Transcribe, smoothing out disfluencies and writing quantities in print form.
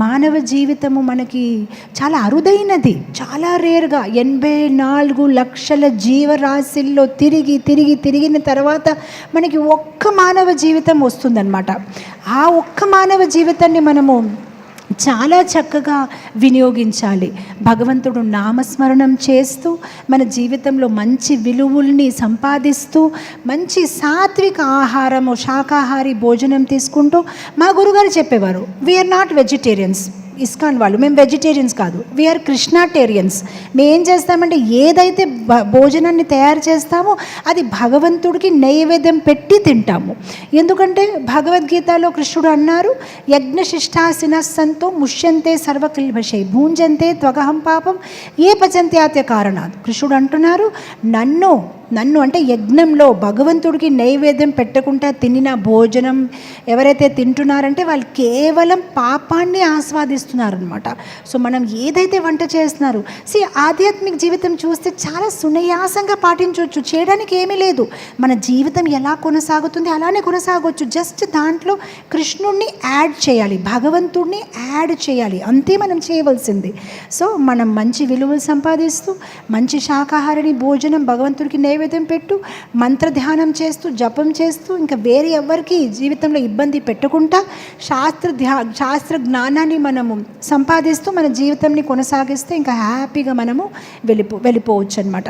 మానవ జీవితము మనకి చాలా అరుదైనది, చాలా రేర్గా. 84 లక్షల జీవరాశుల్లో తిరిగిన తర్వాత మనకి ఒక్క మానవ జీవితం వస్తుందన్నమాట. ఆ ఒక్క మానవ జీవితాన్ని మనము చాలా చక్కగా వినియోగించాలి. భగవంతుడు నామస్మరణం చేస్తూ మన జీవితంలో మంచి విలువల్ని సంపాదిస్తూ మంచి సాత్విక ఆహారము, శాకాహారి భోజనం తీసుకుంటూ. మా గురుగారు చెప్పేవారు, వీఆర్ నాట్ వెజిటేరియన్స్. ఇస్కాన్ వాళ్ళు, మేము వెజిటేరియన్స్ కాదు, వీఆర్ కృష్ణాటేరియన్స్. మేము ఏం చేస్తామంటే ఏదైతే భోజనాన్ని తయారు చేస్తామో అది భగవంతుడికి నైవేద్యం పెట్టి తింటాము. ఎందుకంటే భగవద్గీతలో కృష్ణుడు అన్నారు, యజ్ఞశిష్టాసిన సంతో ముష్యంతే సర్వకల్మషై భూంజంతే త్వగహం పాపం ఏ పచంత్యాత్య కారణాత్. కృష్ణుడు అంటున్నారు, నన్ను అంటే యజ్ఞంలో భగవంతుడికి నైవేద్యం పెట్టకుండా తినిన భోజనం ఎవరైతే తింటున్నారంటే వాళ్ళు కేవలం పాపాన్ని ఆస్వాదిస్తున్నారనమాట. సో మనం ఏదైతే వంట చేస్తున్నారు, ఆధ్యాత్మిక జీవితం చూస్తే చాలా సునాయాసంగా పాటించవచ్చు, చేయడానికి ఏమీ లేదు. మన జీవితం ఎలా కొనసాగుతుంది అలానే కొనసాగవచ్చు. జస్ట్ దాంట్లో కృష్ణుడిని యాడ్ చేయాలి, భగవంతుడిని యాడ్ చేయాలి, అంతే మనం చేయవలసింది. సో మనం మంచి విలువలు సంపాదిస్తూ మంచి శాకాహారిని భోజనం భగవంతుడికి నైవేద్యం పెట్టు, మంత్ర ధ్యానం చేస్తూ జపం చేస్తూ ఇంకా వేరే ఎవరికి జీవితంలో ఇబ్బంది పెట్టకుండా శాస్త్ర జ్ఞానాన్ని మనము సంపాదిస్తూ మన జీవితాన్ని కొనసాగిస్తే ఇంకా హ్యాపీగా మనము వెళ్ళిపోవచ్చు అనమాట.